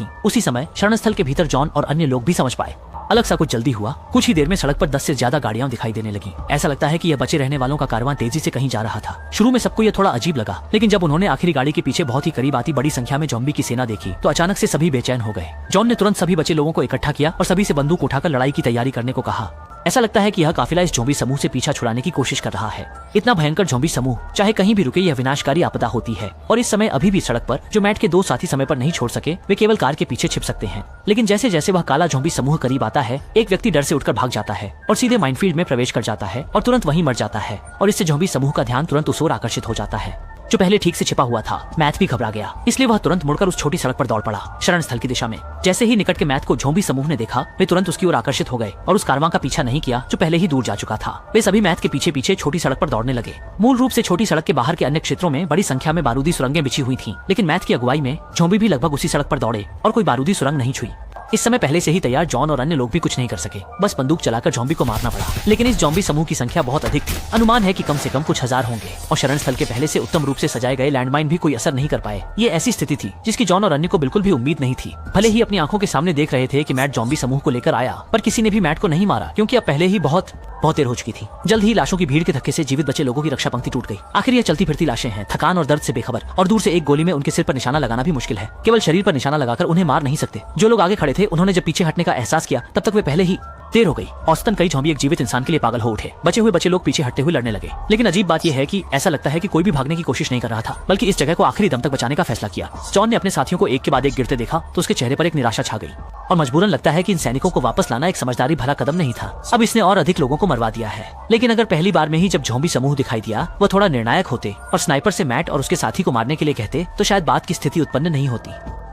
थी। उसी समय शरण स्थल के भीतर जॉन और अन्य लोग भी समझ पाए। अलग सा कुछ जल्दी हुआ। कुछ ही देर में सड़क पर 10 से ज्यादा गाड़ियां दिखाई देने लगी। ऐसा लगता है कि यह बचे रहने वालों का कारवां तेजी से कहीं जा रहा था। शुरू में सबको यह थोड़ा अजीब लगा, लेकिन जब उन्होंने आखिरी गाड़ी के पीछे बहुत ही करीब आती बड़ी संख्या में ज़ॉम्बी की सेना देखी तो अचानक से सभी बेचैन हो गए। जॉन ने तुरंत सभी बचे लोगों को इकट्ठा किया और सभी से बंदूक उठाकर लड़ाई की तैयारी करने को कहा। ऐसा लगता है कि यह काफिला इस ज़ॉम्बी समूह से पीछा छुड़ाने की कोशिश कर रहा है। इतना भयंकर ज़ॉम्बी समूह चाहे कहीं भी रुके, यह विनाशकारी आपदा होती है। और इस समय अभी भी सड़क पर जो मैट के 2 साथी समय पर नहीं छोड़ सके, वे केवल कार के पीछे छिप सकते हैं। लेकिन जैसे जैसे वह काला ज़ॉम्बी समूह करीब आता है, एक व्यक्ति डर से उठकर भाग जाता है और सीधे माइनफील्ड में प्रवेश कर जाता है और तुरंत वहीं मर जाता है। और इससे ज़ॉम्बी समूह का ध्यान तुरंत उस ओर आकर्षित हो जाता है जो पहले ठीक से छिपा हुआ था। मैथ भी घबरा गया, इसलिए वह तुरंत मुड़कर उस छोटी सड़क पर दौड़ पड़ा, शरण स्थल की दिशा में। जैसे ही निकट के मैथ को ज़ॉम्बी समूह ने देखा, वे तुरंत उसकी ओर आकर्षित हो गए और उस कारवां का पीछा नहीं किया जो पहले ही दूर जा चुका था। वे सभी मैथ के पीछे पीछे छोटी सड़क पर दौड़ने लगे। मूल रूप से छोटी सड़क के बाहर के अन्य क्षेत्रों में बड़ी संख्या में बारूदी सुरंगें बिछी हुई थी, लेकिन मैथ की अगुवाई में ज़ॉम्बी भी लगभग उसी सड़क पर दौड़े और कोई बारूदी सुरंग नहीं छुई। इस समय पहले से ही तैयार जॉन और अन्य लोग भी कुछ नहीं कर सके, बस बंदूक चलाकर ज़ॉम्बी को मारना पड़ा। लेकिन इस ज़ॉम्बी समूह की संख्या बहुत अधिक थी। अनुमान है कि कम से कम कुछ 1000 होंगे और शरण स्थल के पहले से उत्तम रूप से सजाए गए लैंडमाइन भी कोई असर नहीं कर पाए। ये ऐसी स्थिति थी जिसकी जॉन और अन्य को बिल्कुल भी उम्मीद नहीं थी। भले ही अपनी आंखों के सामने देख रहे थे कि मैट ज़ॉम्बी समूह को लेकर आया, पर किसी ने भी मैट को नहीं मारा क्योंकि अब पहले ही बहुत देर हो चुकी थी। जल्द ही लाशों की भीड़ के धक्के से जीवित बचे लोगों की रक्षा पंक्ति टूट गई। आखिर ये चलती फिरती लाशें हैं, थकान और दर्द से बेखबर, और दूर से एक गोली में उनके सिर पर निशाना लगाना भी मुश्किल है। केवल शरीर पर निशाना लगाकर उन्हें मार नहीं सकते। जो लोग आगे खड़े थे, उन्होंने जब पीछे हटने का एहसास किया, तब तक वे पहले ही देर हो गई। औसतन कई ज़ॉम्बी एक जीवित इंसान के लिए पागल हो उठे। बचे हुए लोग पीछे हटते हुए लड़ने लगे। लेकिन अजीब बात यह है कि ऐसा लगता है कि कोई भी भागने की कोशिश नहीं कर रहा था, बल्कि इस जगह को आखिरी दम तक बचाने का फैसला किया। जॉन ने अपने साथियों को एक के बाद एक गिरते देखा तो उसके चेहरे पर एक निराशा छा गई और मजबूरन लगता है कि इन सैनिकों को वापस लाना एक समझदारी भरा कदम नहीं था। अब इसने और अधिक लोगों को मरवा दिया है। लेकिन अगर पहली बार में ही जब ज़ॉम्बी समूह दिखाई दिया वह थोड़ा निर्णायक होते और स्नाइपर से मैट और उसके साथी को मारने के लिए कहते, तो शायद बात की स्थिति उत्पन्न नहीं होती।